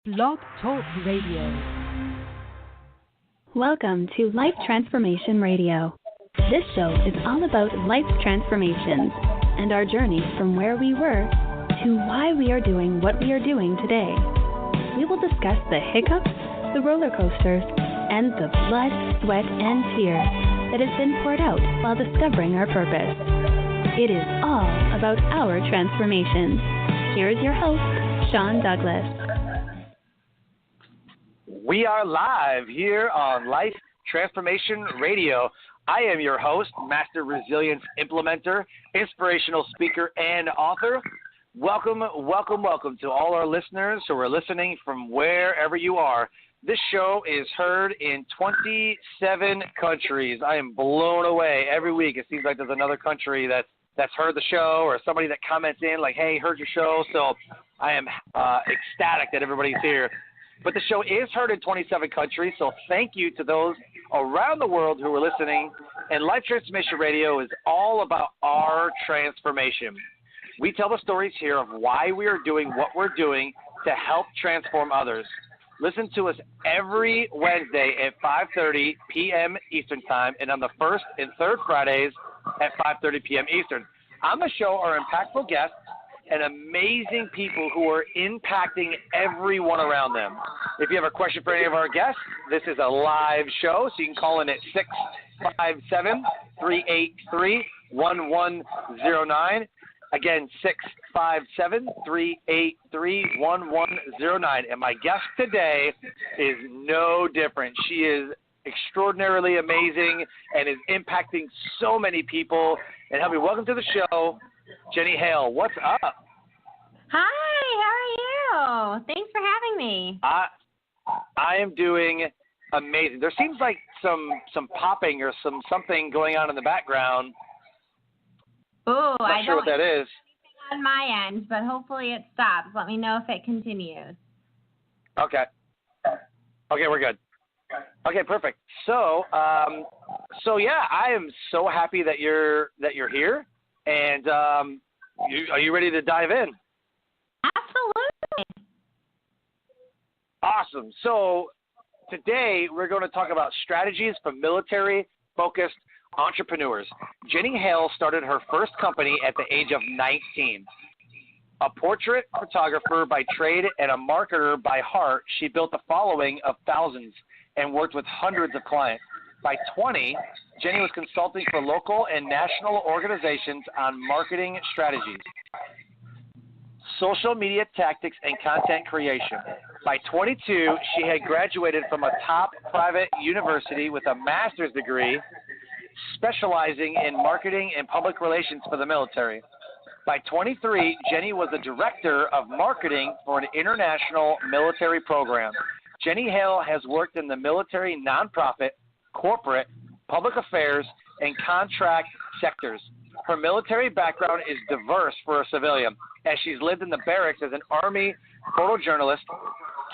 Blog Talk Radio. Welcome to Life Transformation Radio. This show is all about life transformations and our journey from where we were to why we are doing what we are doing today. We will discuss the hiccups, the roller coasters, and the blood, sweat, and tears that has been poured out while discovering our purpose. It is all about our transformations. Here is your host, Sean Douglas. We are live here on Life Transformation Radio. I am your host, Master Resilience Implementer, inspirational speaker, and author. Welcome, welcome, welcome to all our listeners who are listening from wherever you are. This show is heard in 27 countries. I am blown away. Every week it seems like there's another country that's heard the show, or somebody that comments in like, hey, heard your show. So I am ecstatic that everybody's here. But the show is heard in 27 countries, so thank you to those around the world who are listening. And Life Transformation Radio is all about our transformation. We tell the stories here of why we are doing what we're doing to help transform others. Listen to us every Wednesday at 5:30 p.m. Eastern Time, and on the first and third Fridays at 5:30 p.m. Eastern. On the show are impactful guests and amazing people who are impacting everyone around them. If you have a question for any of our guests, this is a live show, so you can call in at 657-383-1109. Again, 657-383-1109. And my guest today is no different. She is extraordinarily amazing and is impacting so many people. And help me welcome to the show, Jenny Hale. What's up? Hi, how are you? Thanks for having me. I am doing amazing. There seems like some popping or something going on in the background. Oh, I Not sure what that is. On my end, but hopefully it stops. Let me know if it continues. Okay, we're good. Okay, perfect. So yeah, I am so happy that you're here. And are you ready to dive in? Absolutely. Awesome. So today we're going to talk about strategies for military-focused entrepreneurs. Jenny Hale started her first company at the age of 19. A portrait photographer by trade and a marketer by heart, she built a following of thousands and worked with hundreds of clients. By 20, Jenny was consulting for local and national organizations on marketing strategies, social media tactics, and content creation. By 22, she had graduated from a top private university with a master's degree, specializing in marketing and public relations for the military. By 23, Jenny was the director of marketing for an international military program. Jenny Hale has worked in the military, nonprofit, corporate, public affairs, and contract sectors. Her military background is diverse for a civilian, as she's lived in the barracks as an Army photojournalist,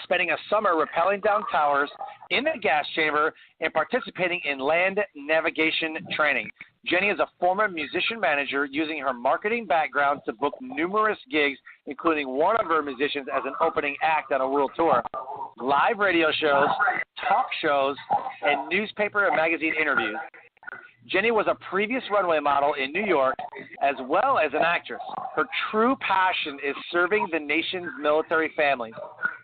spending a summer rappelling down towers in the gas chamber and participating in land navigation training. Jenny is a former musician manager using her marketing background to book numerous gigs, including one of her musicians as an opening act on a world tour, live radio shows, talk shows, and newspaper and magazine interviews. Jenny was a previous runway model in New York as well as an actress. Her true passion is serving the nation's military families.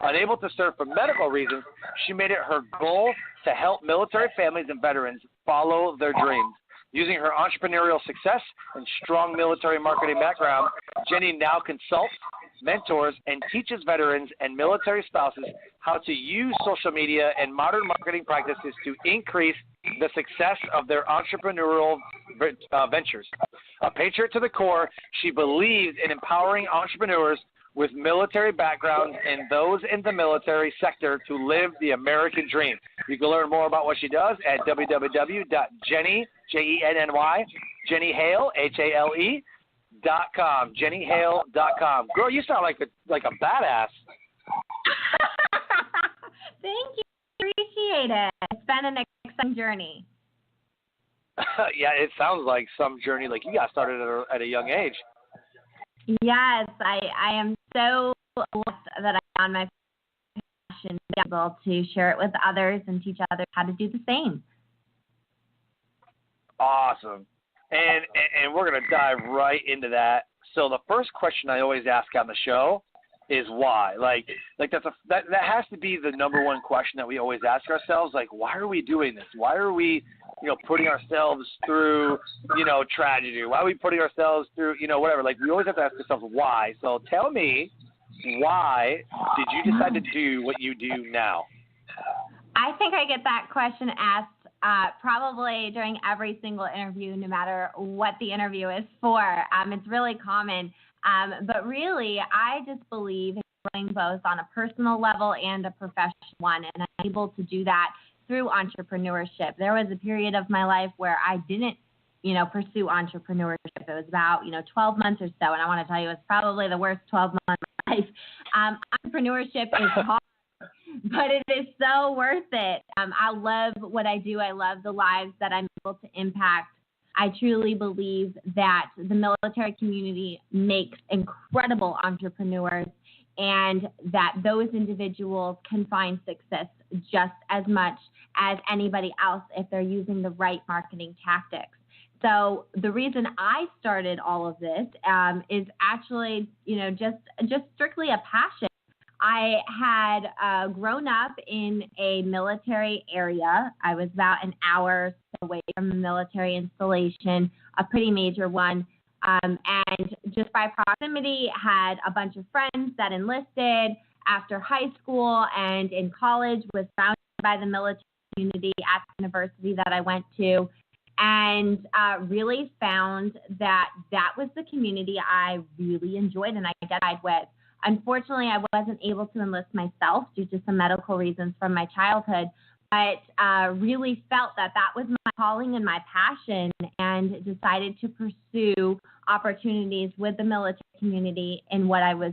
Unable to serve for medical reasons, she made it her goal to help military families and veterans follow their dreams. Using her entrepreneurial success and strong military marketing background, Jenny now consults, mentors, and teaches veterans and military spouses how to use social media and modern marketing practices to increase the success of their entrepreneurial ventures. A patriot to the core, she believes in empowering entrepreneurs with military backgrounds and those in the military sector to live the American dream. You can learn more about what she does at www.jenny, Jenny, Jenny Hale, HALE.com, JennyHale.com. Girl, you sound like a badass. Thank you. Appreciate it. It's been an exciting journey. Yeah, it sounds like some journey. Like you got started at a young age. Yes, I am so blessed that I found my passion, be able to share it with others and teach others how to do the same. Awesome. And we're going to dive right into that. So the first question I always ask on the show is why. Like that has to be the number one question that we always ask ourselves. Like, why are we doing this? Why are we, putting ourselves through, tragedy? Why are we putting ourselves through, whatever? Like, we always have to ask ourselves why. So tell me, why did you decide to do what you do now? I think I get that question asked probably during every single interview, no matter what the interview is for. It's really common. But really, I just believe in growing both on a personal level and a professional one, and I'm able to do that through entrepreneurship. There was a period of my life where I didn't, pursue entrepreneurship. It was about, 12 months or so, and I want to tell you, it's probably the worst 12 months of my life. Entrepreneurship is hard, but it is so worth it. I love what I do. I love the lives that I'm able to impact. I truly believe that the military community makes incredible entrepreneurs, and that those individuals can find success just as much as anybody else if they're using the right marketing tactics. So the reason I started all of this is actually, just strictly a passion. I had grown up in a military area. I was about an hour away from a military installation, a pretty major one. And just by proximity, had a bunch of friends that enlisted after high school, and in college was surrounded by the military community at the university that I went to, and really found that was the community I really enjoyed and identified with. Unfortunately, I wasn't able to enlist myself due to some medical reasons from my childhood, but really felt that was my calling and my passion, and decided to pursue opportunities with the military community in what I was,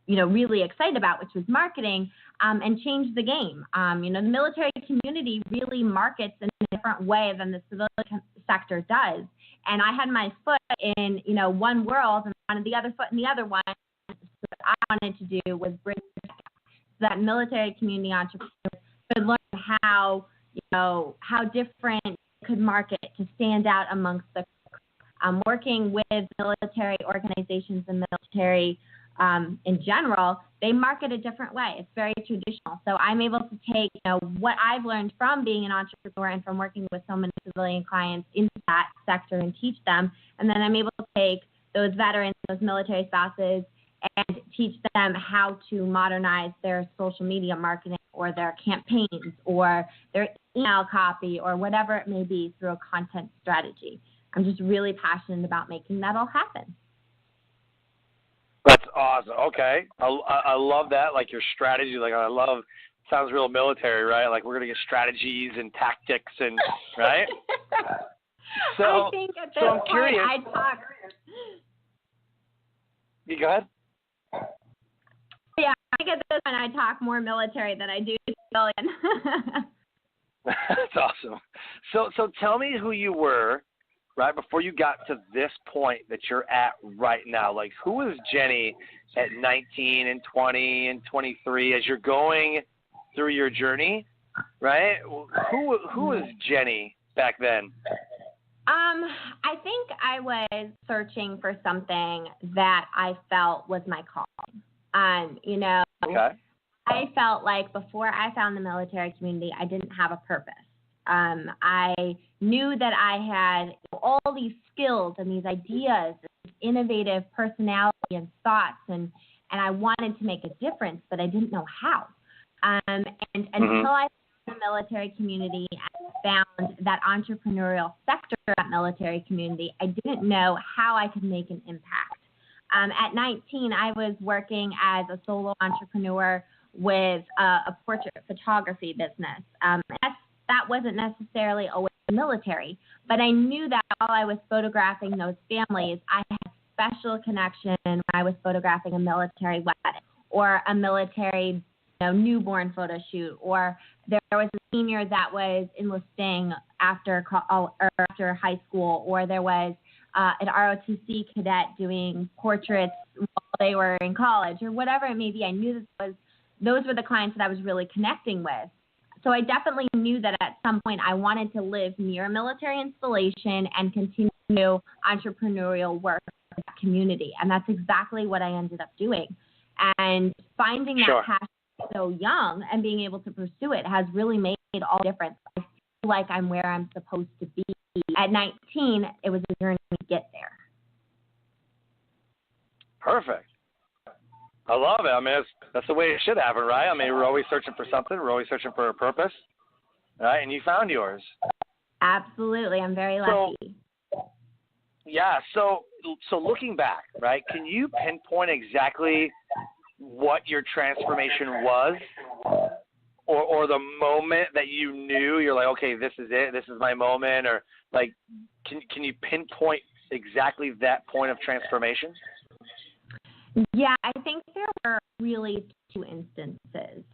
really excited about, which was marketing, and change the game. The military community really markets in a different way than the civilian sector does. And I had my foot in, one world and wanted the other foot in the other one. What I wanted to do was bring that military community entrepreneurs could learn how different could market to stand out amongst the working with military organizations and military in general. They market a different way. It's very traditional. So I'm able to take what I've learned from being an entrepreneur and from working with so many civilian clients into that sector and teach them. And then I'm able to take those veterans, those military spouses, and teach them how to modernize their social media marketing or their campaigns or their email copy or whatever it may be through a content strategy. I'm just really passionate about making that all happen. That's awesome. Okay. I love that, like your strategy. Like sounds real military, right? Like we're going to get strategies and tactics and, right? So, I think at this I'm point curious. I talk. You go ahead. Yeah, I think at this point I talk more military than I do civilian. That's awesome. So tell me who you were right before you got to this point that you're at right now. Like, who was Jenny at 19 and 20 and 23 as you're going through your journey, right? Who was Jenny back then? I think I was searching for something that I felt was my calling. Okay. I felt like before I found the military community, I didn't have a purpose. I knew that I had all these skills and these ideas, and innovative personality and thoughts, and I wanted to make a difference, but I didn't know how. And until I found the military community and found that entrepreneurial sector of that military community, I didn't know how I could make an impact. At 19, I was working as a solo entrepreneur with a portrait photography business. That wasn't necessarily always military, but I knew that while I was photographing those families, I had special connection when I was photographing a military wedding or a military newborn photo shoot, or there was a senior that was enlisting after high school, or there was an ROTC cadet doing portraits while they were in college, or whatever it may be. I knew this was those were the clients that I was really connecting with. So I definitely knew that at some point I wanted to live near a military installation and continue entrepreneurial work in that community. And that's exactly what I ended up doing. And finding that passion so young and being able to pursue it has really made all the difference. I feel like I'm where I'm supposed to be. At 19, it was a journey to get there. Perfect. I love it. I mean, that's the way it should happen, right? I mean, we're always searching for something. We're always searching for a purpose, right? And you found yours. Absolutely. I'm very lucky. Yeah. So looking back, right, can you pinpoint exactly what your transformation was, or the moment that you knew you're like, okay, this is it, this is my moment, or like, can you pinpoint exactly that point of transformation? Yeah, I think there were really two instances.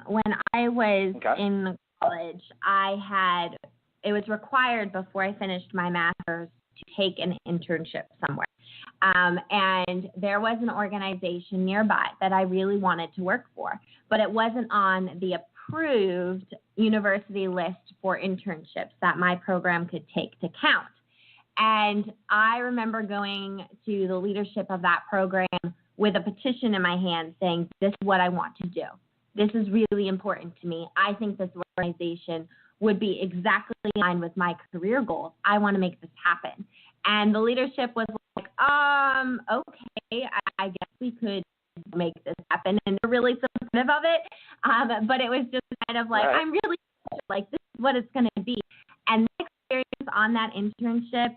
When I was in college, it was required before I finished my master's to take an internship somewhere. And there was an organization nearby that I really wanted to work for, but it wasn't on the approved university list for internships that my program could take to count. And I remember going to the leadership of that program with a petition in my hand saying, this is what I want to do. This is really important to me. I think this organization would be exactly in line with my career goals. I want to make this happen. And the leadership was like, okay, I guess we could make this happen. And they're really supportive of it. But it was just kind of like, I'm really like, this is what it's going to be. And my experience on that internship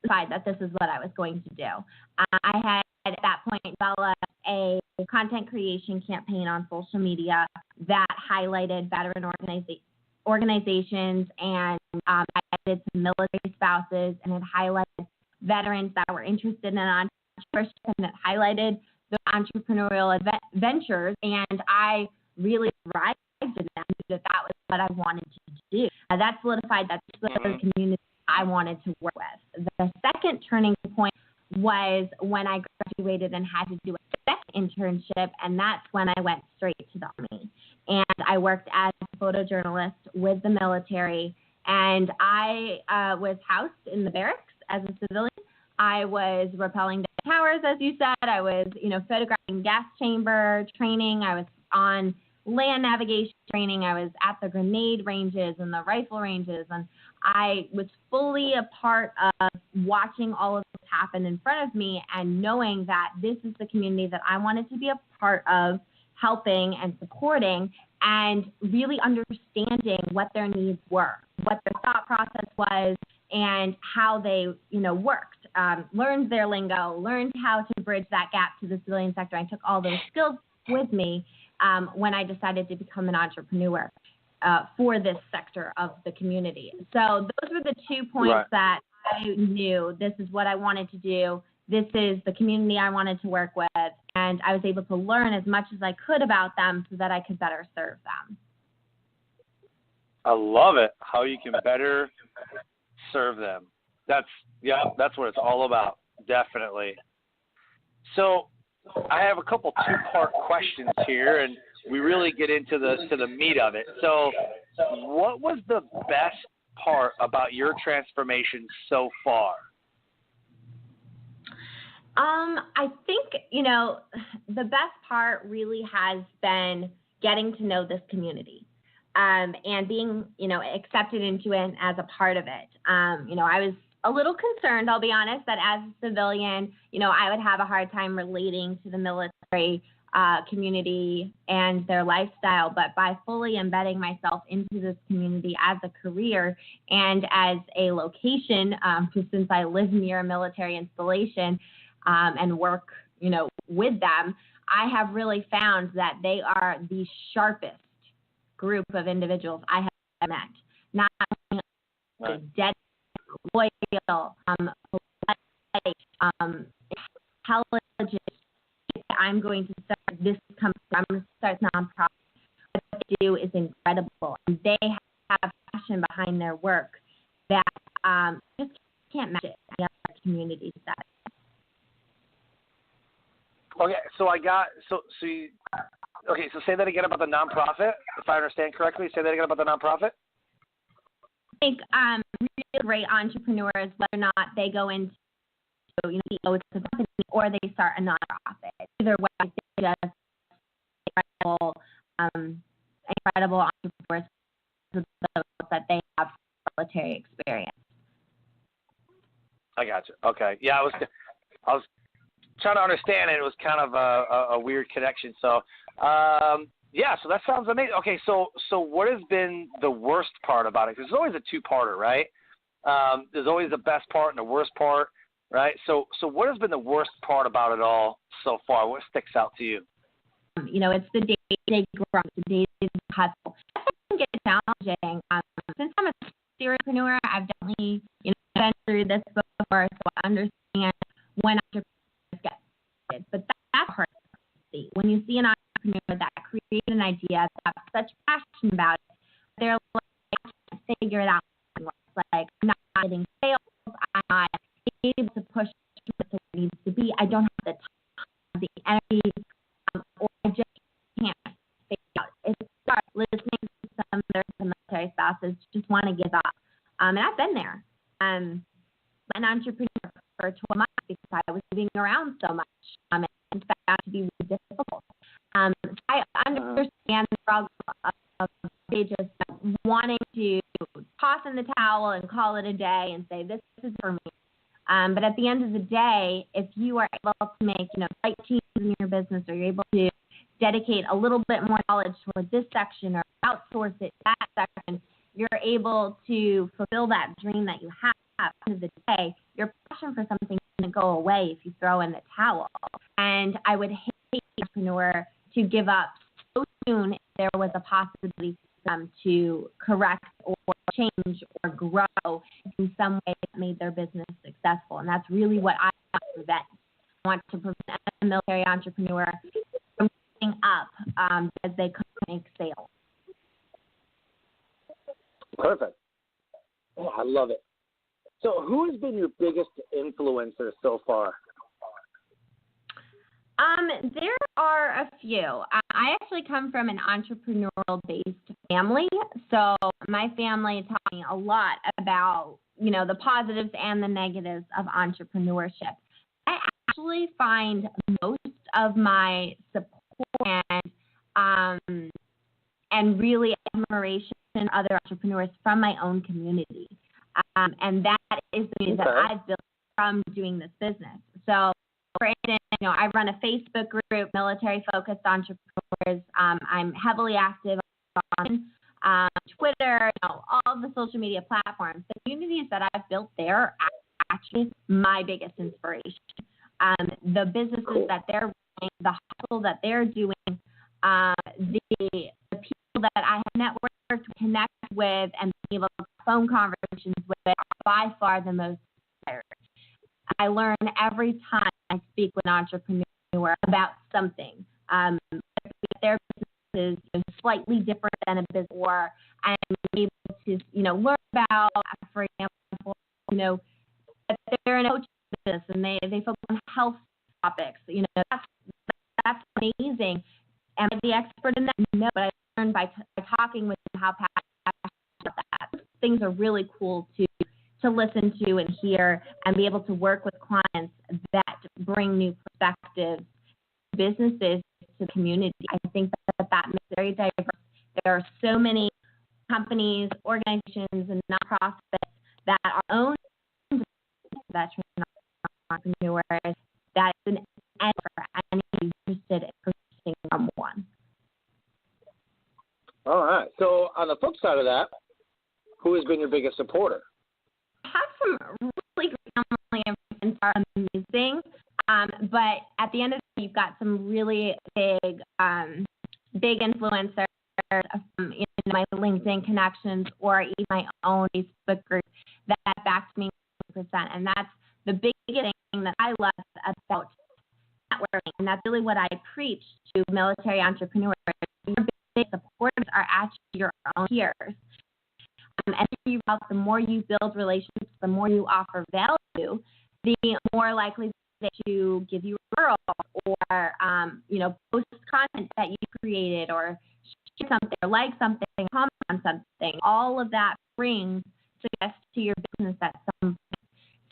decided that this is what I was going to do. I had at that point developed a content creation campaign on social media that highlighted veteran organizations, and I added some military spouses, and it highlighted veterans that were interested in entrepreneurship, and it highlighted the entrepreneurial ventures, and I really thrived in them because that was what I wanted to do. That solidified that this was the community I wanted to work with. The second turning point was when I graduated and had to do a second internship, and that's when I went straight to the Army. And I worked as a photojournalist with the military, and I was housed in the barracks as a civilian. I was rappelling down towers, as you said. I was, photographing gas chamber training. I was on land navigation training. I was at the grenade ranges and the rifle ranges, and I was fully a part of watching all of this happen in front of me and knowing that this is the community that I wanted to be a part of, helping and supporting, and really understanding what their needs were, what their thought process was, and how they, worked. Learned their lingo, learned how to bridge that gap to the civilian sector. I took all those skills with me when I decided to become an entrepreneur for this sector of the community. So those were the 2 points that I knew this is what I wanted to do. This is the community I wanted to work with, and I was able to learn as much as I could about them so that I could better serve them. I love it, how you can better serve them. That's what it's all about, definitely. So I have a couple two-part questions here, and we really get into the meat of it. So what was the best part about your transformation so far? I think, the best part really has been getting to know this community and being, accepted into it as a part of it. I was a little concerned, I'll be honest, that as a civilian, I would have a hard time relating to the military community and their lifestyle. But by fully embedding myself into this community as a career and as a location, since I live near a military installation and work, with them, I have really found that they are the sharpest group of individuals I have met. Not only dead, loyal, intelligent. I'm going to start this company. I'm going to start a nonprofit. What they do is incredible, and they have passion behind their work that just can't match it in other communities. Okay, so I got okay, so say that again about the nonprofit, if I understand correctly. Say that again about the nonprofit. I think really great entrepreneurs, whether or not they go into the company or they start a nonprofit. Either way, they're just incredible entrepreneurs that they have military experience. I got you. Okay, yeah, I was trying to understand it. It was kind of a weird connection. So, yeah, so that sounds amazing. Okay, so what has been the worst part about it? Because there's always a two-parter, right? There's always the best part and the worst part, right? So what has been the worst part about it all so far? What sticks out to you? It's the day-to-day growth, the day-to-day hustle. That can get challenging. Since I'm a serial entrepreneur, I've definitely been through this before, so I understand when entrepreneurs get started. But that's hard to see. When you see an entrepreneur that created an idea, that have such passion about it, they're like, I can't figure it out. Like, I'm not getting sales. I'm not able to push it to where it needs to be. I don't have the time, the energy, or I just can't figure it out. It starts listening to some of their military spouses just want to give up. And I've been there. An entrepreneur for 12 months because I was moving around so much. And it found to be really difficult. I understand the struggle of they just wanting to toss in the towel and call it a day and say, this is for me. But at the end of the day, if you are able to make, slight changes in your business, or you're able to dedicate a little bit more knowledge toward this section or outsource it to that section, you're able to fulfill that dream that you have. At the end of the day, your passion for something doesn't go away if you throw in the towel. And I would hate an entrepreneur to give up so soon if there was a possibility for them to correct or change or grow in some way that made their business successful. And that's really what I want to prevent. I want to prevent a military entrepreneur from giving up as they come to make sales. Perfect. Oh, I love it. So who has been your biggest influencer so far? There are a few. I actually come from an entrepreneurial-based family, so my family taught me a lot about, the positives and the negatives of entrepreneurship. I actually find most of my support and really admiration in other entrepreneurs from my own community, and that is the thing that I've built from doing this business. So, for instance, I run a Facebook group, military-focused entrepreneurs. I'm heavily active on Twitter, all the social media platforms. The communities that I've built there are actually my biggest inspiration. The businesses that they're running, the hustle that they're doing, the people that I have networked to connect with and be able to have phone conversations with are by far the most inspiring. I learn every time I speak with an entrepreneur about something. Their business is slightly different than a business, or I'm able to, learn about, for example, that they're in a coaching business and they focus on health topics. That's amazing. Am I the expert in that? No, but I learned by talking with them how passionate about that. Things are really cool to listen to and hear and be able to work with clients that bring new perspectives, businesses to the community. I think that makes it very diverse. There are so many companies, organizations, and nonprofits that are owned by veteran entrepreneurs that is an end for anyone interested in purchasing from one. All right. So on the flip side of that, who has been your biggest supporter? Have some really great family and friends are amazing, but at the end of the day, you've got some really big influencers from my LinkedIn connections or even my own Facebook group that backed me 100%. And that's the big thing that I love about networking, and that's really what I preach to military entrepreneurs. Your big supporters are actually your own peers. And the more you build relationships, the more you offer value, the more likely to give you referrals or, post content that you created or share something or like something, comment on something. All of that brings success to your business at some point.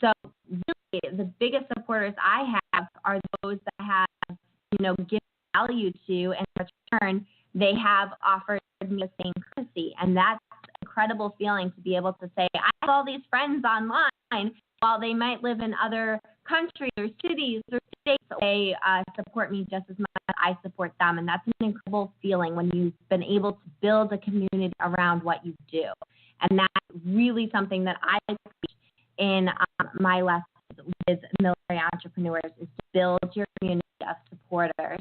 So really, the biggest supporters I have are those that have, given value to, and in return, they have offered me the same courtesy. And that's an incredible feeling to be able to say, I have all these friends online while they might live in other countries or cities or states. They support me just as much as I support them. And that's an incredible feeling when you've been able to build a community around what you do. And that's really something that I teach in my lessons with military entrepreneurs, is to build your community of supporters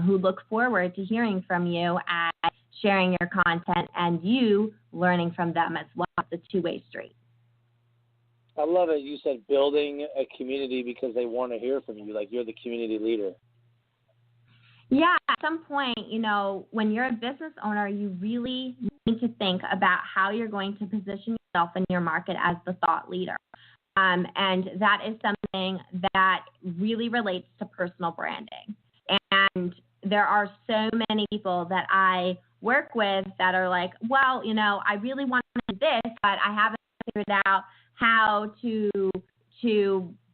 who look forward to hearing from you and sharing your content, and you learning from them as well. It's a two-way street. I love it. You said building a community because they want to hear from you, like you're the community leader. Yeah, at some point, when you're a business owner, you really need to think about how you're going to position yourself in your market as the thought leader. And that is something that really relates to personal branding. And there are so many people that I work with that are like, well, I really want to do this, but I haven't figured out how to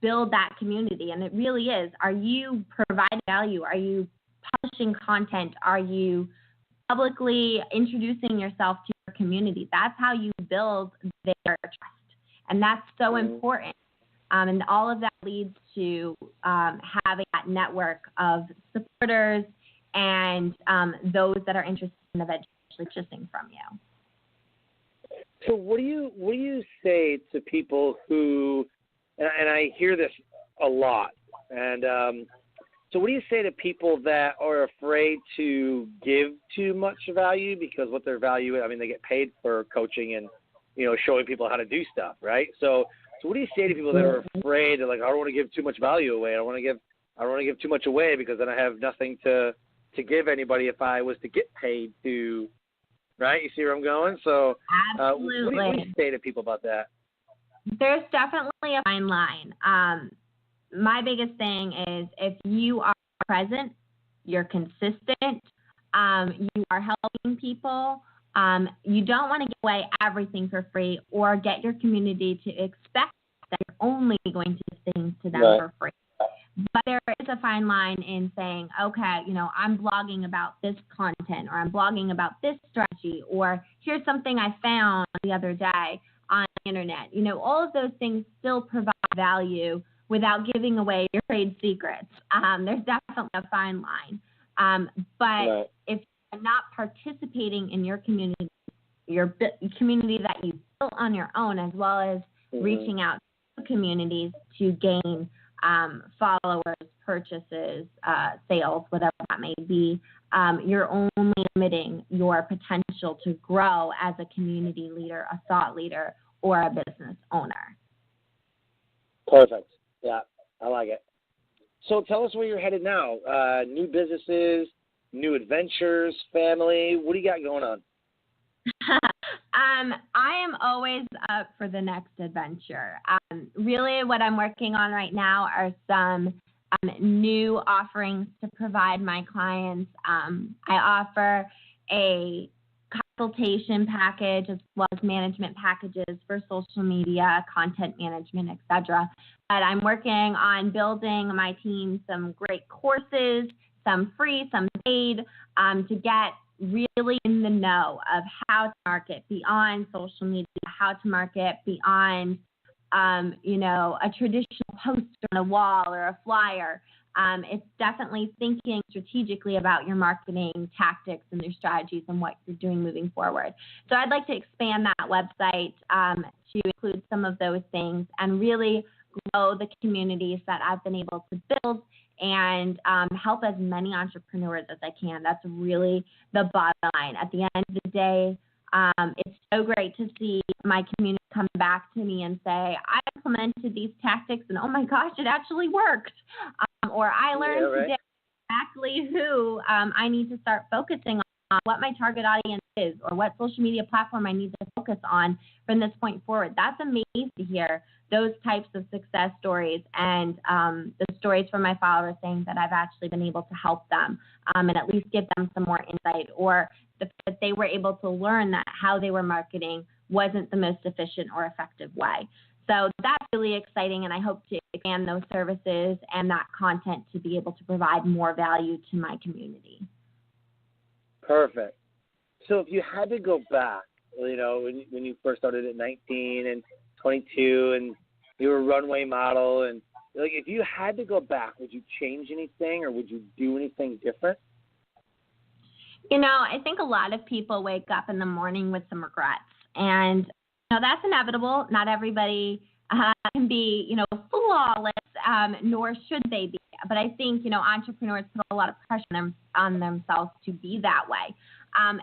build that community. And it really is, are you providing value? Are you publishing content? Are you publicly introducing yourself to your community? That's how you build their trust. And that's so important. And all of that leads to having that network of supporters and those that are interested in eventually purchasing from you. So what do you say to people who, and I hear this a lot, and so what do you say to people that are afraid to give too much value because what their value is? I mean, they get paid for coaching and, showing people how to do stuff, right? So what do you say to people that are afraid, like, I don't want to give too much value away. I don't want to give too much away because then I have nothing to give anybody if I was to get paid to, right? You see where I'm going? So absolutely. What do you say to people about that? There's definitely a fine line. My biggest thing is if you are present, you're consistent, you are helping people, you don't want to give away everything for free or get your community to expect that you're only going to give things to them for free. But there is a fine line in saying, okay, I'm blogging about this content, or I'm blogging about this strategy, or here's something I found the other day on the internet. All of those things still provide value without giving away your trade secrets. There's definitely a fine line. But if you're not participating in your community that you built on your own, as well as reaching out to communities to gain followers, purchases, sales, whatever that may be, you're only limiting your potential to grow as a community leader, a thought leader, or a business owner. Perfect. Yeah, I like it. So tell us where you're headed now. New businesses, new adventures, family. What do you got going on? I am always up for the next adventure. Really what I'm working on right now are some new offerings to provide my clients. I offer a consultation package as well as management packages for social media, content management, etc. But I'm working on building my team some great courses, some free, some paid, to get really in the know of how to market beyond social media, how to market beyond, a traditional poster on a wall or a flyer. It's definitely thinking strategically about your marketing tactics and your strategies and what you're doing moving forward. So I'd like to expand that website to include some of those things and really grow the communities that I've been able to build and help as many entrepreneurs as I can. That's really the bottom line. At the end of the day, it's so great to see my community come back to me and say, I implemented these tactics and oh my gosh, it actually worked. Or I learned today exactly who I need to start focusing on, what my target audience is, or what social media platform I need to focus on from this point forward. That's amazing to hear those types of success stories and the stories from my followers saying that I've actually been able to help them and at least give them some more insight, or that they were able to learn that how they were marketing wasn't the most efficient or effective way. So that's really exciting, and I hope to expand those services and that content to be able to provide more value to my community. Perfect. So if you had to go back, when you first started at 19 and 22 and you were a runway model, and if you had to go back, would you change anything or would you do anything different? I think a lot of people wake up in the morning with some regrets, and that's inevitable. Not everybody can be, flawless, nor should they be. But I think, entrepreneurs put a lot of pressure on themselves to be that way.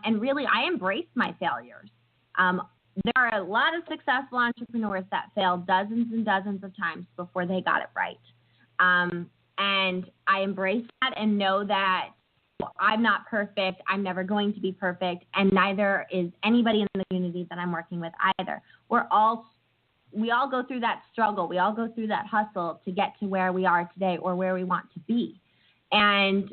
And really, I embrace my failures. There are a lot of successful entrepreneurs that failed dozens and dozens of times before they got it right. And I embrace that and know that I'm not perfect. I'm never going to be perfect, and neither is anybody in the community that I'm working with either. We all go through that struggle. We all go through that hustle to get to where we are today or where we want to be. And,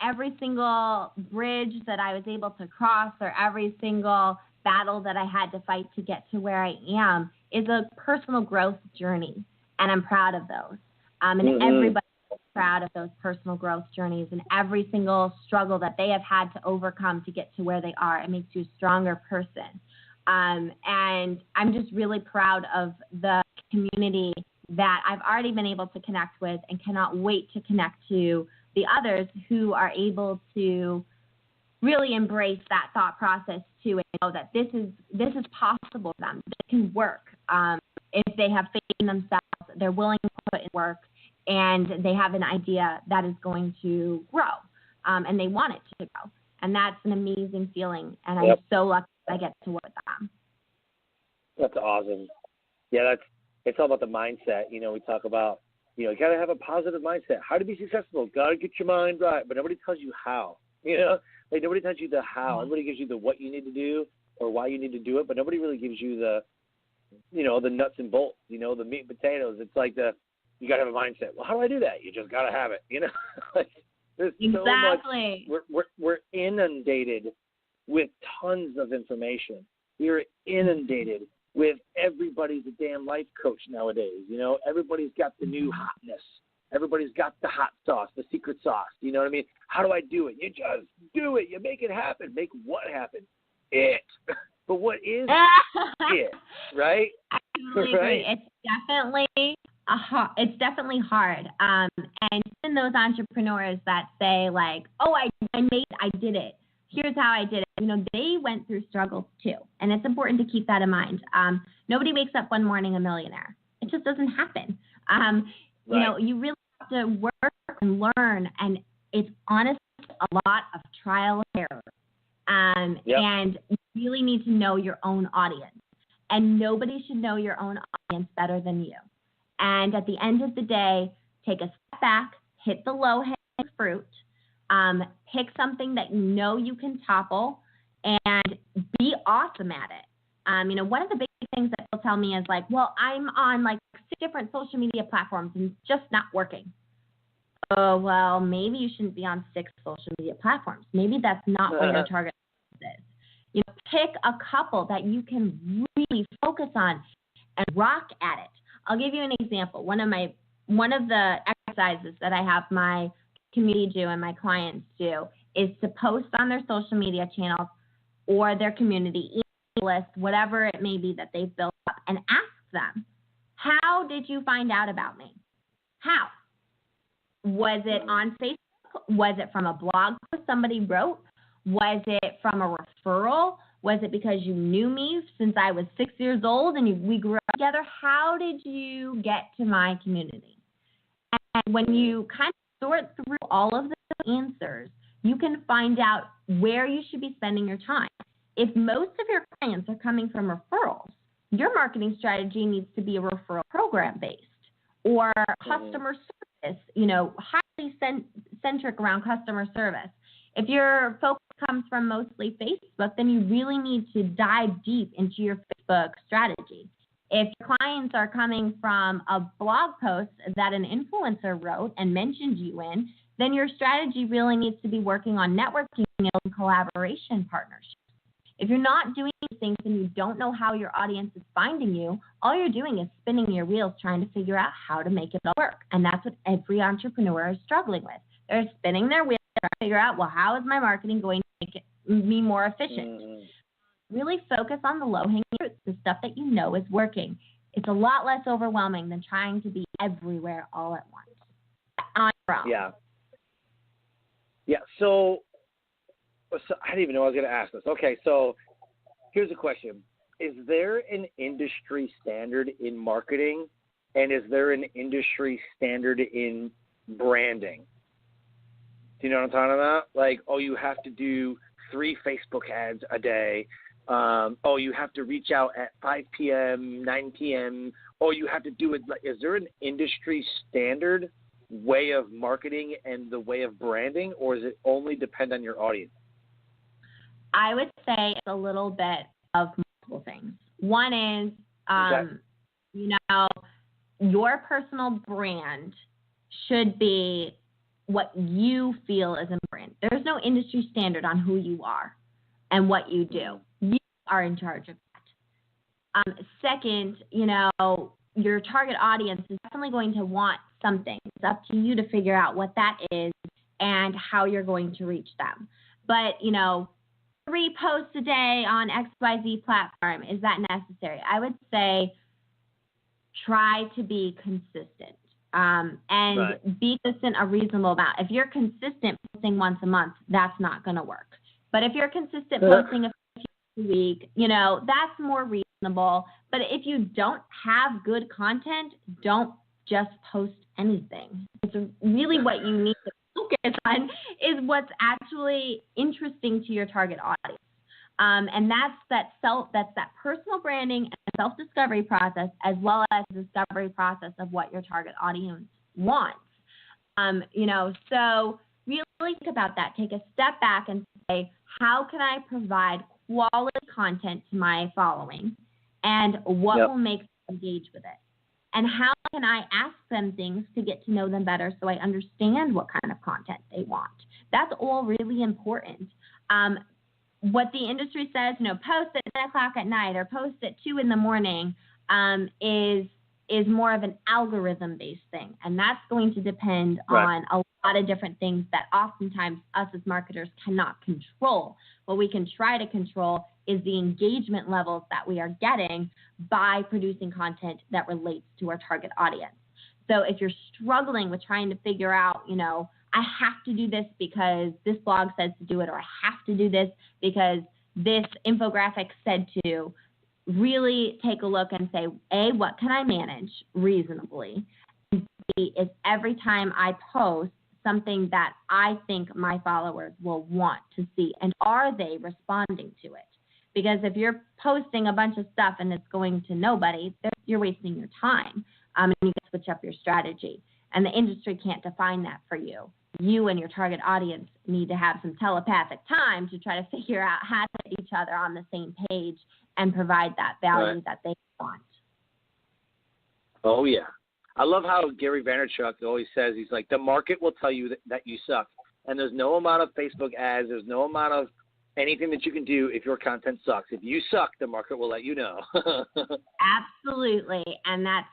every single bridge that I was able to cross or every single battle that I had to fight to get to where I am is a personal growth journey, and I'm proud of those. And everybody is proud of those personal growth journeys and every single struggle that they have had to overcome to get to where they are. It makes you a stronger person. And I'm just really proud of the community that I've already been able to connect with and cannot wait to connect to the others who are able to really embrace that thought process too and know that this is possible for them. It can work if they have faith in themselves, they're willing to put in work, and they have an idea that is going to grow, and they want it to grow. And that's an amazing feeling, and I'm so lucky that I get to work with them. That's awesome. Yeah, it's all about the mindset. We talk about, you got to have a positive mindset. How to be successful? Got to get your mind right. But nobody tells you how. Nobody tells you the how. Everybody gives you the what you need to do or why you need to do it, but nobody really gives you the, the nuts and bolts. The meat and potatoes. It's like you got to have a mindset. Well, how do I do that? You just got to have it. There's exactly. So much. We're inundated with tons of information. We're inundated with everybody's a damn life coach nowadays. Everybody's got the new hotness. Everybody's got the hot sauce, the secret sauce. You know what I mean? How do I do it? You just do it. You make it happen. Make what happen? It. But what is it? Right? I totally agree. It's definitely hard. And even those entrepreneurs that say like, oh, I did it. Here's how I did it. They went through struggles too. And it's important to keep that in mind. Nobody wakes up one morning a millionaire. It just doesn't happen. Right. You really have to work and learn. And it's honestly a lot of trial and error. And you really need to know your own audience. And nobody should know your own audience better than you. And at the end of the day, take a step back, hit the low-hanging fruit, pick something that you can topple, and be awesome at it. One of the big things that people tell me is like, well, I'm on like 6 different social media platforms and it's just not working. Oh, well, maybe you shouldn't be on 6 social media platforms. Maybe that's not what your target is. Pick a couple that you can really focus on and rock at it. I'll give you an example. One of the exercises that I have my community do and my clients do is to post on their social media channels or their community email list, whatever it may be that they've built up, and ask them, how did you find out about me? How? Was it on Facebook? Was it from a blog post somebody wrote? Was it from a referral? Was it because you knew me since I was 6 years old and we grew up together? How did you get to my community? And when you kind of sort through all of the answers, you can find out where you should be spending your time. If most of your clients are coming from referrals, your marketing strategy needs to be a referral program based or customer service, highly centric around customer service. If your focus comes from mostly Facebook, then you really need to dive deep into your Facebook strategy. If your clients are coming from a blog post that an influencer wrote and mentioned you in, then your strategy really needs to be working on networking and collaboration partnerships. If you're not doing these things and you don't know how your audience is finding you, all you're doing is spinning your wheels trying to figure out how to make it all work. And that's what every entrepreneur is struggling with. They're spinning their wheels trying to figure out, well, how is my marketing going to make me more efficient? Really focus on the low-hanging fruits, the stuff that you know is working. It's a lot less overwhelming than trying to be everywhere all at once. On your own. Yeah. Yeah, so I didn't even know I was going to ask this. Okay, so here's a question. Is there an industry standard in marketing, and is there an industry standard in branding? Do you know what I'm talking about? Like, oh, you have to do 3 Facebook ads a day. Oh, you have to reach out at 5 p.m., 9 p.m. Oh, you have to do it. Is there an industry standard way of marketing and the way of branding, or does it only depend on your audience? I would say it's a little bit of multiple things. One is, your personal brand should be what you feel is important. There's no industry standard on who you are and what you do. You are in charge of that. Second, your target audience is definitely going to want something. It's up to you to figure out what that is and how you're going to reach them. But, 3 posts a day on XYZ platform, is that necessary? I would say try to be consistent be consistent a reasonable amount. If you're consistent posting once a month, that's not going to work. But if you're consistent posting a week, that's more reasonable. But if you don't have good content, don't just post anything. It's really what you need to focus on is what's actually interesting to your target audience. And that's that personal branding and self-discovery process, as well as the discovery process of what your target audience wants. So really think about that. Take a step back and say, how can I provide quality content to my following, and what will make them engage with it? And how can I ask them things to get to know them better so I understand what kind of content they want? That's all really important. What the industry says, post at 10 o'clock at night or post at 2 in the morning is more of an algorithm-based thing. And that's going to depend on a lot of different things that oftentimes us as marketers cannot control. What we can try to control is the engagement levels that we are getting by producing content that relates to our target audience. So if you're struggling with trying to figure out, I have to do this because this blog says to do it, or I have to do this because this infographic said to, really take a look and say, A, what can I manage reasonably? And B, is every time I post something that I think my followers will want to see, and are they responding to it? Because if you're posting a bunch of stuff and it's going to nobody, you're wasting your time, and you can switch up your strategy. And the industry can't define that for you. You and your target audience need to have some telepathic time to try to figure out how to get each other on the same page and provide that value that they want. Oh, yeah. I love how Gary Vaynerchuk always says, he's like, the market will tell you that you suck. And there's no amount of Facebook ads, there's no amount of anything that you can do if your content sucks. If you suck, the market will let you know. Absolutely. And that's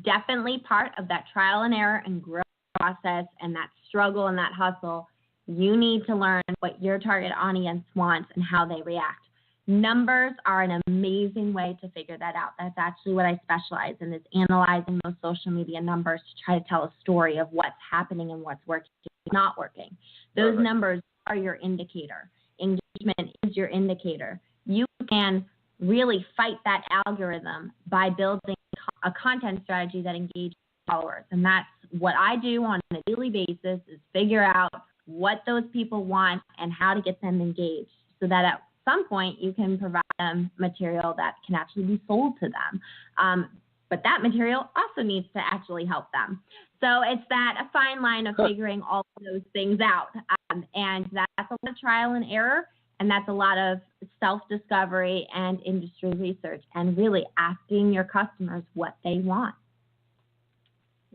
definitely part of that trial and error and growth process and that struggle and that hustle. You need to learn what your target audience wants and how they react. Numbers are an amazing way to figure that out. That's actually what I specialize in, is analyzing those social media numbers to try to tell a story of what's happening and what's working and not working. Those numbers are your indicator. Engagement is your indicator. You can really fight that algorithm by building a content strategy that engages followers. And that's what I do on a daily basis, is figure out what those people want and how to get them engaged, so that at some point you can provide them material that can actually be sold to them. But that material also needs to actually help them. So it's a fine line of figuring all of those things out. And that's a lot of trial and error, and that's a lot of self-discovery and industry research, and really asking your customers what they want.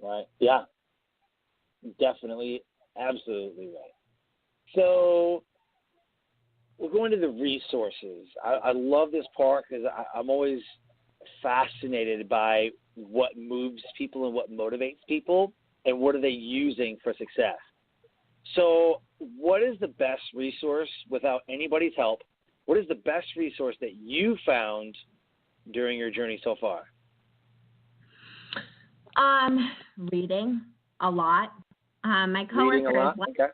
Right. Yeah. Definitely. Absolutely right. So we're going to the resources. I love this part because I'm always fascinated by what moves people and what motivates people and what are they using for success. So what is the best resource without anybody's help? What is the best resource that you found during your journey so far? Reading a lot. My Reading a lot? coworkers, Okay.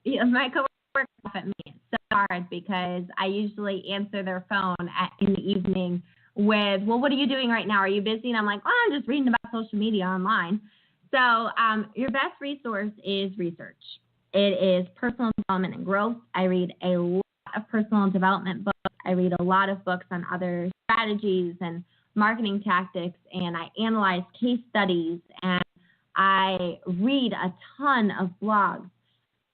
yeah, my coworkers laugh at me. It's so hard because I usually answer their phone in the evening with, well, what are you doing right now? Are you busy? And I'm like, oh, I'm just reading about social media online. So your best resource is research. It is personal development and growth. I read a lot of personal development books. I read a lot of books on other strategies and marketing tactics, and I analyze case studies, and I read a ton of blogs.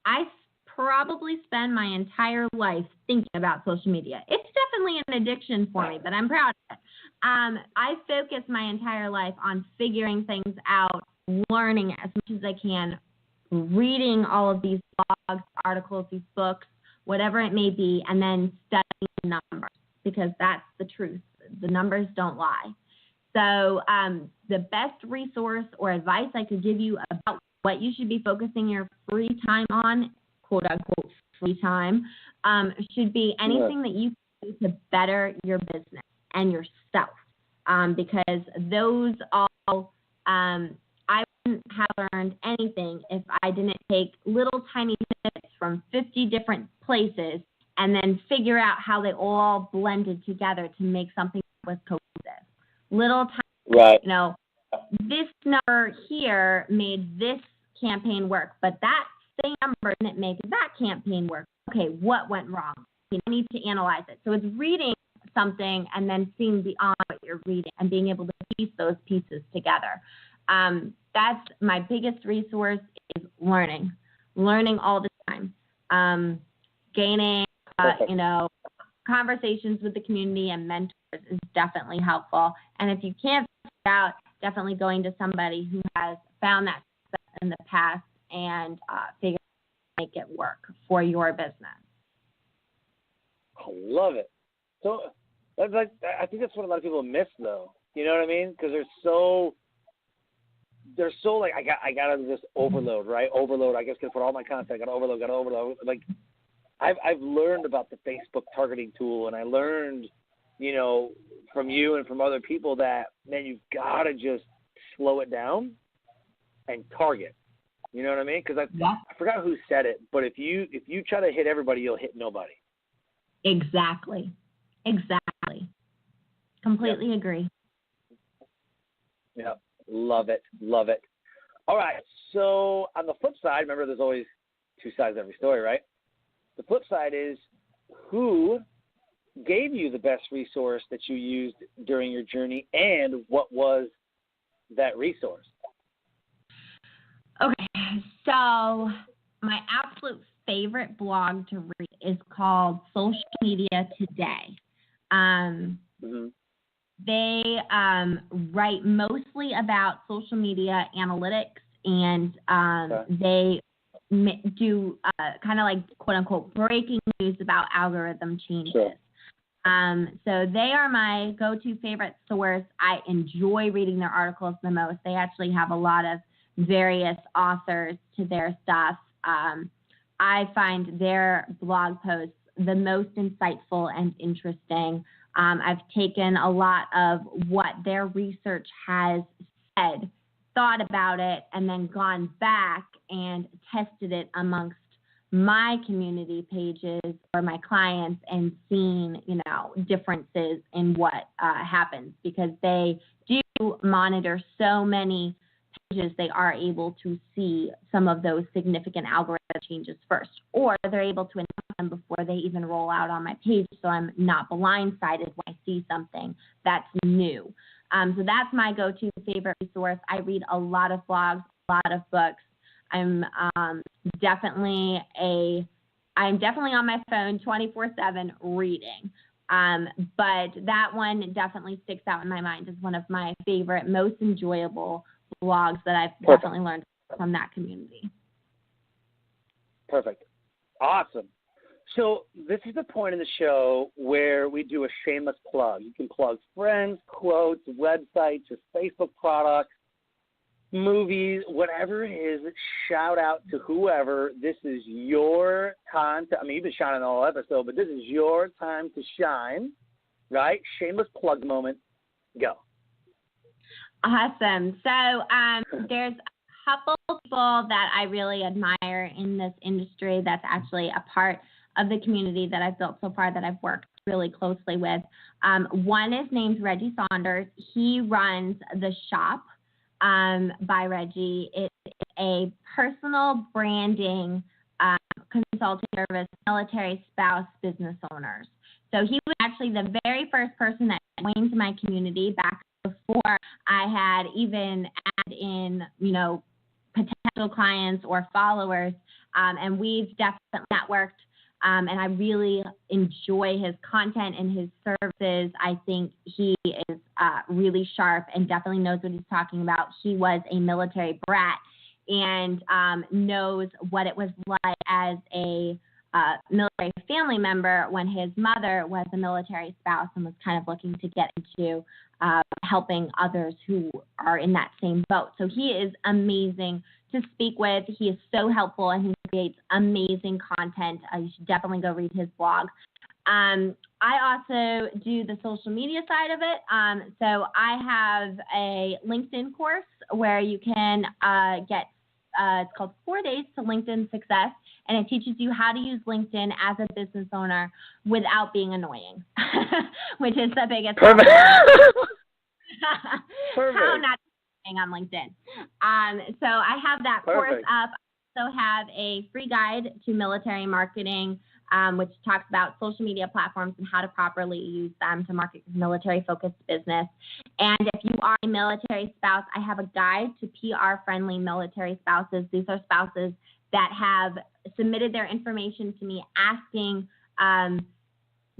I probably spend my entire life thinking about social media. It's definitely an addiction for me, but I'm proud of it. I focus my entire life on figuring things out, learning as much as I can, reading all of these blogs, articles, these books, whatever it may be, and then studying the numbers, because that's the truth. The numbers don't lie. So the best resource or advice I could give you about what you should be focusing your free time on, quote unquote free time, should be anything that you can do to better your business and yourself, because those all, I wouldn't have learned anything if I didn't take little tiny minutes from 50 different places and then figure out how they all blended together to make something that was cohesive. Little tiny, Right. This number here made this campaign work, but that same number didn't make that campaign work. Okay, what went wrong? You need to analyze it. So it's reading something and then seeing beyond what you're reading and being able to piece those pieces together. That's my biggest resource, is learning all the time. Gaining, conversations with the community and mentors is definitely helpful. And if you can't figure it out, definitely going to somebody who has found that success in the past and figure out how to make it work for your business. I love it. So that's I think that's what a lot of people miss, though. You know what I mean? Because they're so like, I got to just overload, right? Overload. I guess got to put all my content. Got to overload. Like, I've learned about the Facebook targeting tool, and I learned, from you and from other people that, man, you've got to just slow it down and target. You know what I mean? Because I forgot who said it, but if you try to hit everybody, you'll hit nobody. Exactly. Completely agree. Yeah, love it. All right, so on the flip side, remember there's always two sides to every story, right? The flip side is, who gave you the best resource that you used during your journey, and what was that resource? Okay, so my absolute favorite blog to read is called Social Media Today. They write mostly about social media analytics, and they do kind of like quote-unquote breaking news about algorithm changes. Sure. So they are my go-to favorite source. I enjoy reading their articles the most. They actually have a lot of various authors to their stuff. I find their blog posts the most insightful and interesting. I've taken a lot of what their research has said, thought about it, and then gone back and tested it amongst my community pages or my clients and seen, differences in what happens, because they do monitor so many pages. They are able to see some of those significant algorithm changes first, or they're able to announce them before they even roll out on my page, so I'm not blindsided when I see something that's new. So that's my go-to favorite resource. I read a lot of blogs, a lot of books. I'm definitely I'm definitely on my phone 24/7 reading. But that one definitely sticks out in my mind as one of my favorite, most enjoyable blogs that I've definitely learned from that community. Perfect. Awesome. So this is the point in the show where we do a shameless plug. You can plug friends, quotes, websites, your Facebook products, movies, whatever it is. Shout out to whoever. This is your time to, I mean, you've been shining all episode, but this is your time to shine, right? Shameless plug moment. Go. Awesome. So there's a couple people that I really admire in this industry that's actually a part of the community that I've built so far that I've worked really closely with. One is named Reggie Saunders. He runs The Shop by Reggie. It's a personal branding consulting service, military spouse business owners. So he was actually the very first person that joined my community back before I had even added in, potential clients or followers. And we've definitely networked. And I really enjoy his content and his services. I think he is really sharp and definitely knows what he's talking about. He was a military brat and knows what it was like as a military family member when his mother was a military spouse and was kind of looking to get into helping others who are in that same boat. So he is amazing to speak with. He is so helpful and he creates amazing content. You should definitely go read his blog. I also do the social media side of it. So I have a LinkedIn course where you can get, it's called 4 Days to LinkedIn Success, and it teaches you how to use LinkedIn as a business owner without being annoying, which is the biggest Perfect. How not on LinkedIn. So I have that course up. I also have a free guide to military marketing, which talks about social media platforms and how to properly use them to market your military-focused business. And if you are a military spouse, I have a guide to PR-friendly military spouses. These are spouses that have submitted their information to me asking,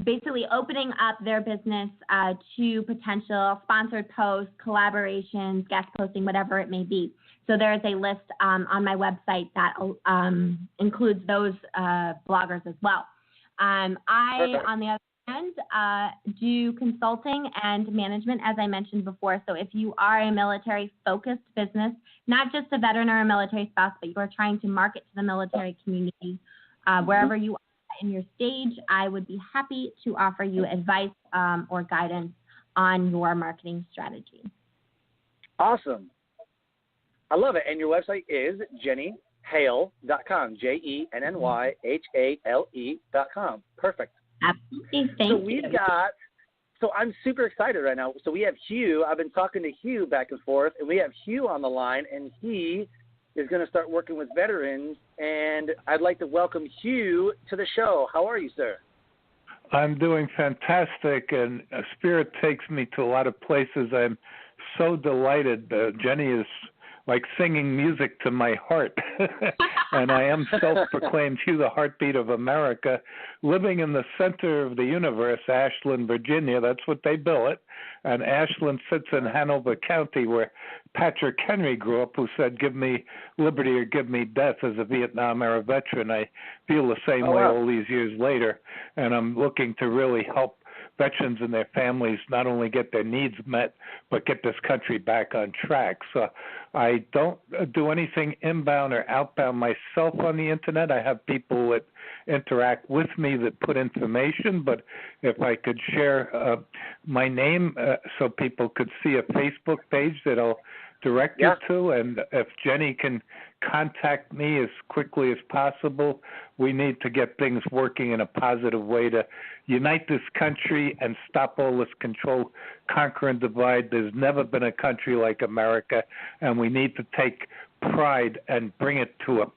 basically opening up their business to potential sponsored posts, collaborations, guest posting, whatever it may be. So there is a list on my website that includes those bloggers as well. I, on the other hand, do consulting and management, as I mentioned before. So if you are a military-focused business, not just a veteran or a military spouse, but you are trying to market to the military community, wherever you are in your stage, I would be happy to offer you advice or guidance on your marketing strategy. Awesome. I love it. And your website is jennyhale.com, JENNYHALE.com. Perfect. Absolutely. Thank you. So I'm super excited right now. So we have Hugh. I've been talking to Hugh back and forth, and we have Hugh on the line, and he is going to start working with veterans, and I'd like to welcome Hugh to the show. How are you, sir? I'm doing fantastic, and Spirit takes me to a lot of places. I'm so delighted. Jenny is like singing music to my heart, and I am self-proclaimed Hugh, the heartbeat of America, living in the center of the universe, Ashland, Virginia. That's what they bill it. And Ashland sits in Hanover County, where Patrick Henry grew up, who said, "Give me liberty or give me death." As a Vietnam-era veteran, I feel the same way all these years later, and I'm looking to really help veterans and their families not only get their needs met, but get this country back on track. So I don't do anything inbound or outbound myself on the internet. I have people that interact with me that put information, but if I could share my name so people could see a Facebook page that I'll direct you to, and if Jenny can contact me as quickly as possible, we need to get things working in a positive way to unite this country and stop all this control, conquer, and divide. There's never been a country like America, and we need to take pride and bring it to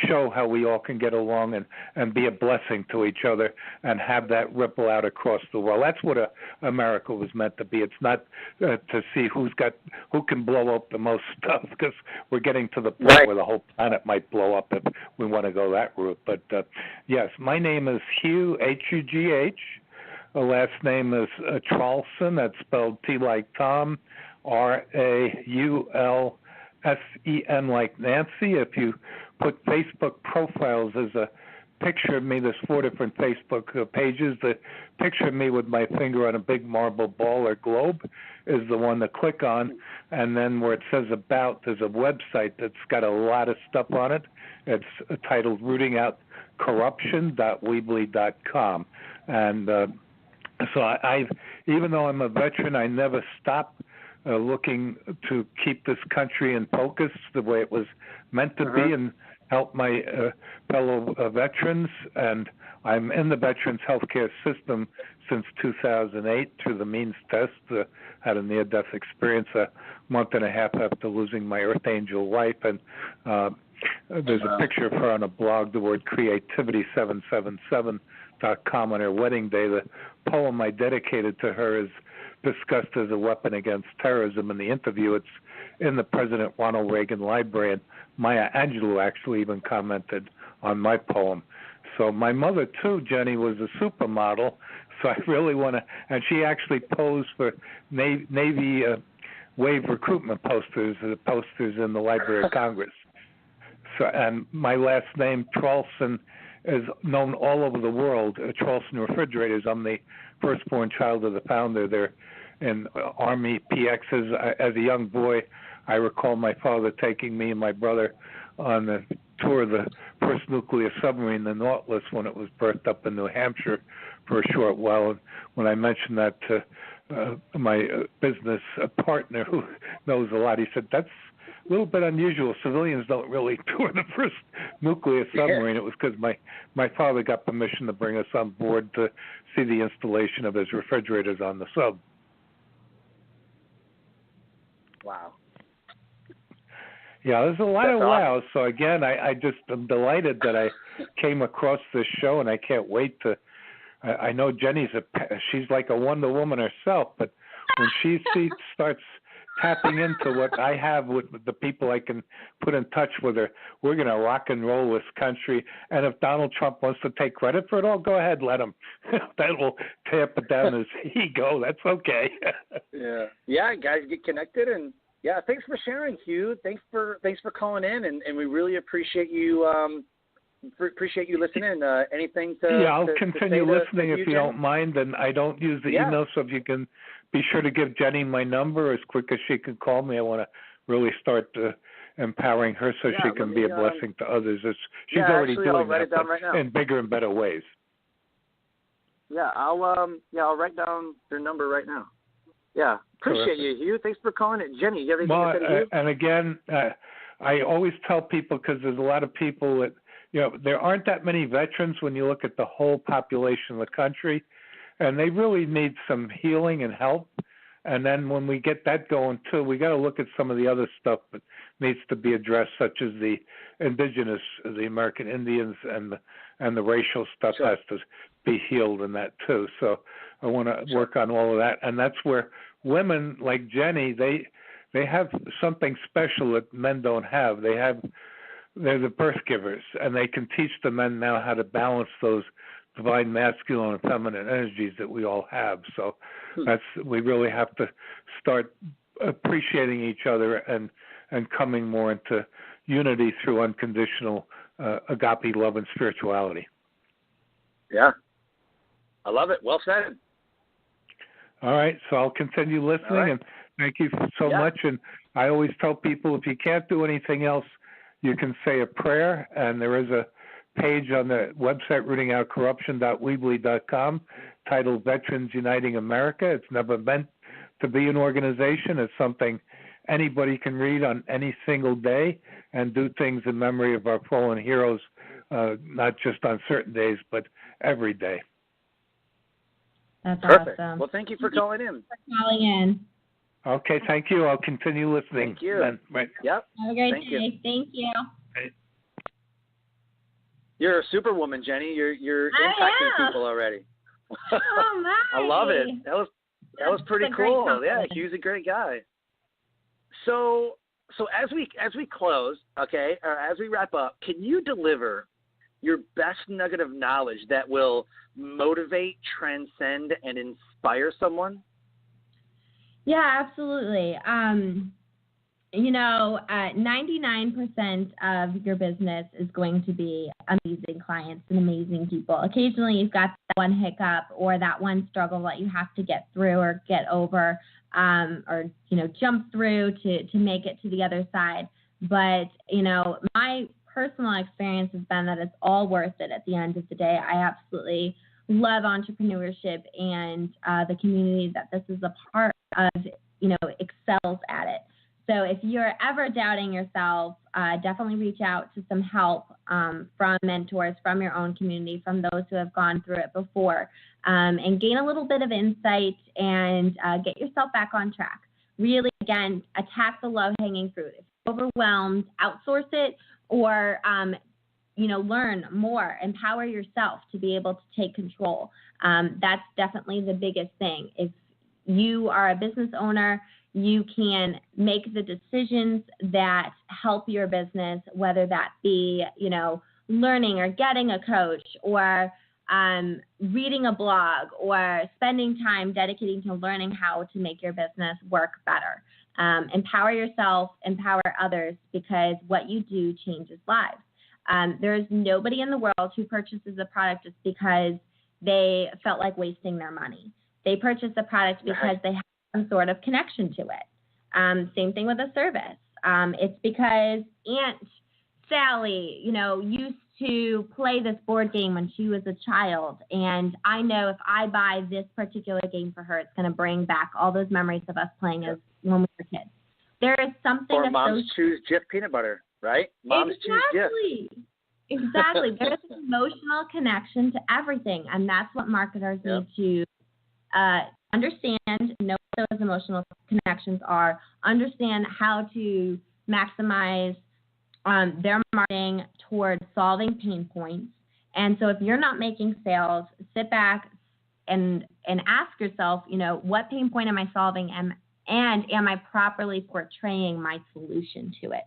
show how we all can get along and be a blessing to each other and have that ripple out across the world. That's what America was meant to be. It's not to see who can blow up the most stuff, because we're getting to the point where the whole planet might blow up if we want to go that route. But yes, my name is Hugh, H-U-G-H. The last name is Traulsen. That's spelled T like Tom, R-A-U-L-S-E-N like Nancy. If you put Facebook profiles, there's a picture of me. There's 4 different Facebook pages. The picture of me with my finger on a big marble ball or globe is the one to click on. And then where it says About, there's a website that's got a lot of stuff on it. It's titled rootingoutcorruption.weebly.com. And so I've, even though I'm a veteran, I never stop looking to keep this country in focus the way it was meant to be and help my fellow veterans. And I'm in the veterans healthcare system since 2008 through the means test. Had a near-death experience a month and a half after losing my Earth Angel wife. And there's a picture of her on a blog, the word creativity777.com, on her wedding day. The poem I dedicated to her is discussed as a weapon against terrorism. In the interview, it's in the President Ronald Reagan Library, and Maya Angelou actually even commented on my poem. So my mother, too, Jenny, was a supermodel, so I really want to, and she actually posed for Navy Wave recruitment posters in the Library of Congress. So, and my last name, Traulsen, is known all over the world. Traulsen Refrigerators. I'm the firstborn child of the founder. They're in Army PXs. As a young boy, I recall my father taking me and my brother on the tour of the first nuclear submarine, the Nautilus, when it was berthed up in New Hampshire for a short while. And when I mentioned that to my business partner, who knows a lot, he said, that's a little bit unusual. Civilians don't really tour the first nuclear submarine. It was because my father got permission to bring us on board to see the installation of his refrigerators on the sub. Wow. Yeah, there's a lot of wows. So again, I just am delighted that I came across this show, and I can't wait to. I know Jenny's she's like a Wonder Woman herself, but when she starts tapping into what I have with the people I can put in touch with her, we're going to rock and roll this country. And if Donald Trump wants to take credit for it all, go ahead, let him. That will tamp it down his ego. That's okay. Yeah, guys, get connected. And yeah, thanks for sharing, Hugh. Thanks for calling in, and we really appreciate you listening. Anything to I'll continue listening if you don't mind. And I don't use the email, so if you can be sure to give Jenny my number as quick as she can call me. I want to really start empowering her so she can be a blessing to others. She's already doing that, right in bigger and better ways. Yeah, I'll write down their number right now. Yeah, appreciate you, Hugh. Thanks for calling it. Jenny, you have anything to say to Hugh? And again, I always tell people, because there's a lot of people that, there aren't that many veterans when you look at the whole population of the country, and they really need some healing and help. And then when we get that going too, we got to look at some of the other stuff that needs to be addressed, such as the indigenous, the American Indians, and the racial stuff has to be healed in that too. So I want to work on all of that, and that's where women like Jenny, they have something special that men don't have. They're the birth givers, and they can teach the men now how to balance those divine masculine and feminine energies that we all have. So we really have to start appreciating each other and coming more into unity through unconditional agape love and spirituality. Yeah, I love it. Well said. All right, so I'll continue listening, and thank you so much. And I always tell people, if you can't do anything else, you can say a prayer, and there is a page on the website, rootingoutcorruption.weebly.com, titled Veterans Uniting America. It's never meant to be an organization. It's something anybody can read on any single day and do things in memory of our fallen heroes, not just on certain days, but every day. That's perfect. Awesome. Well, thank you for calling in. Okay, thank you. I'll continue listening. Thank you. Then, right. Yep. Have a great day. Thank you. Right. You're a superwoman, Jenny. You're impacting people already. Oh my! I love it. That was pretty cool. Yeah, Hugh's a great guy. So as we close, okay, or as we wrap up, can you deliver your best nugget of knowledge that will motivate, transcend, and inspire someone? Yeah, absolutely. 99% of your business is going to be amazing clients and amazing people. Occasionally, you've got that one hiccup or that one struggle that you have to get through or get over, or jump through to make it to the other side. But my personal experience has been that it's all worth it at the end of the day. I absolutely love entrepreneurship, and the community that this is a part of, excels at it. So if you're ever doubting yourself, definitely reach out to some help from mentors, from your own community, from those who have gone through it before, and gain a little bit of insight and get yourself back on track. Really, again, attack the low-hanging fruit. If you're overwhelmed, outsource it, or learn more, empower yourself to be able to take control. That's definitely the biggest thing. If you are a business owner, you can make the decisions that help your business, whether that be, learning or getting a coach or reading a blog or spending time dedicating to learning how to make your business work better. Empower yourself, empower others, because what you do changes lives. There's nobody in the world who purchases a product just because they felt like wasting their money. They purchase a product because they have some sort of connection to it. Same thing with a service. It's because Aunt Sally, used to play this board game when she was a child, and I know if I buy this particular game for her, it's going to bring back all those memories of us playing as when we were kids. There is something. Or moms choose Jif peanut butter, right? Moms choose Jif. Exactly. There's an emotional connection to everything, and that's what marketers need to understand, know what those emotional connections are, understand how to maximize their marketing towards solving pain points. And so if you're not making sales, sit back and ask yourself, what pain point am I solving, and am I properly portraying my solution to it?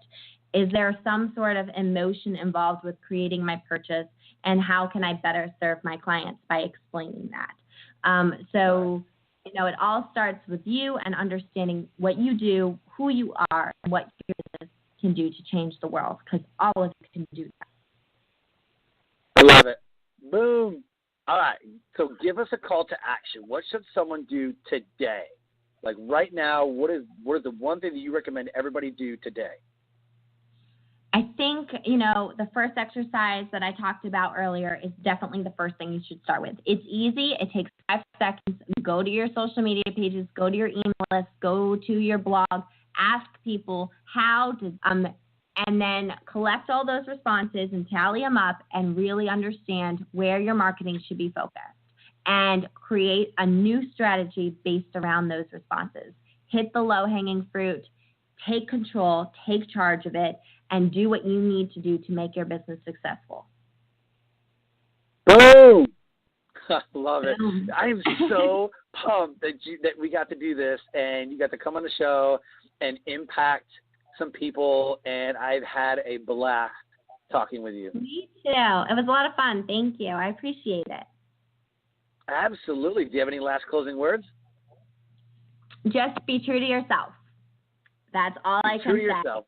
Is there some sort of emotion involved with creating my purchase, and how can I better serve my clients by explaining that? It all starts with you and understanding what you do, who you are, and what your business can do to change the world, because all of you can do that. I love it. Boom. All right. So give us a call to action. What should someone do today? Like right now, what is the one thing that you recommend everybody do today? I think, the first exercise that I talked about earlier is definitely the first thing you should start with. It's easy. It takes 5 seconds. Go to your social media pages, go to your email list, go to your blog, ask people and then collect all those responses and tally them up and really understand where your marketing should be focused, and create a new strategy based around those responses. Hit the low-hanging fruit, take control, take charge of it, and do what you need to do to make your business successful. Boom! I love it. I am so pumped that we got to do this, and you got to come on the show and impact some people, and I've had a blast talking with you. Me too. It was a lot of fun. Thank you. I appreciate it. Absolutely. Do you have any last closing words? Just be true to yourself. That's all I can say. True to yourself.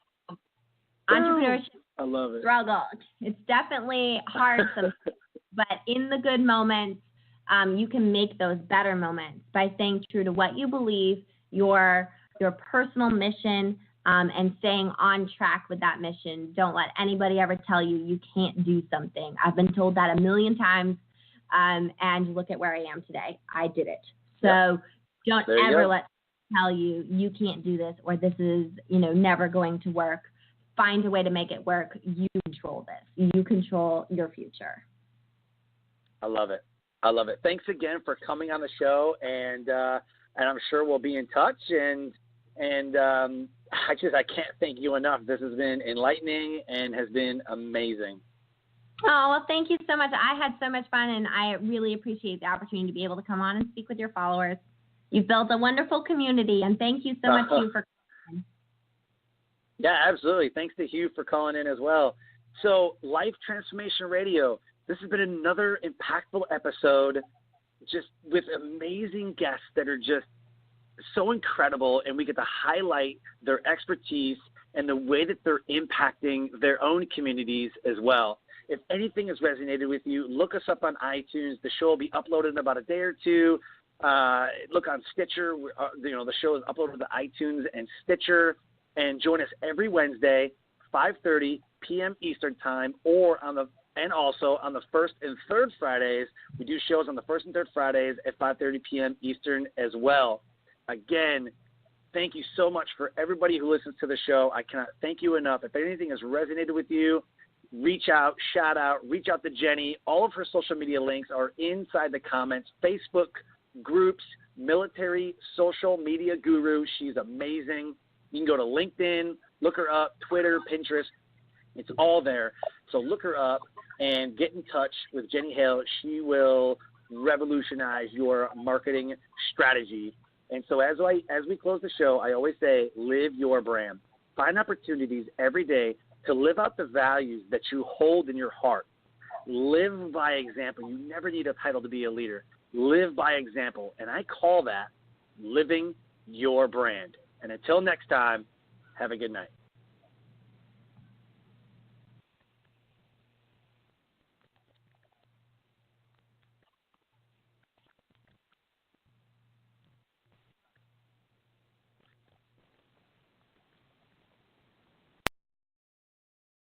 Entrepreneurship. I love it. Struggle. It's definitely hard sometimes, but in the good moments, you can make those better moments by staying true to what you believe, your personal mission, and staying on track with that mission. Don't let anybody ever tell you can't do something. I've been told that a million times, and look at where I am today. I did it. So don't ever let tell you can't do this, or this is never going to work. Find a way to make it work. You control this. You control your future. I love it. I love it. Thanks again for coming on the show, and I'm sure we'll be in touch. And I can't thank you enough. This has been enlightening and has been amazing. Oh, well, thank you so much. I had so much fun, and I really appreciate the opportunity to be able to come on and speak with your followers. You've built a wonderful community, and thank you so much, Hugh, for coming. Yeah, absolutely. Thanks to Hugh for calling in as well. So, Life Transformation Radio, this has been another impactful episode, just with amazing guests that are just so incredible, and we get to highlight their expertise and the way that they're impacting their own communities as well. If anything has resonated with you, look us up on iTunes. The show will be uploaded in about a day or two. Look on Stitcher. The show is uploaded to iTunes and Stitcher. And join us every Wednesday, 5:30 p.m. Eastern Time, and also on the first and third Fridays. We do shows on the first and third Fridays at 5:30 p.m. Eastern as well. Again, thank you so much for everybody who listens to the show. I cannot thank you enough. If anything has resonated with you, reach out, shout out, reach out to Jenny. All of her social media links are inside the comments. Facebook groups, Military Social Media Guru. She's amazing. You can go to LinkedIn, look her up, Twitter, Pinterest. It's all there. So look her up and get in touch with Jenny Hale. She will revolutionize your marketing strategy. And so as we close the show, I always say, live your brand. Find opportunities every day to live out the values that you hold in your heart. Live by example. You never need a title to be a leader. Live by example. And I call that living your brand. And until next time, have a good night.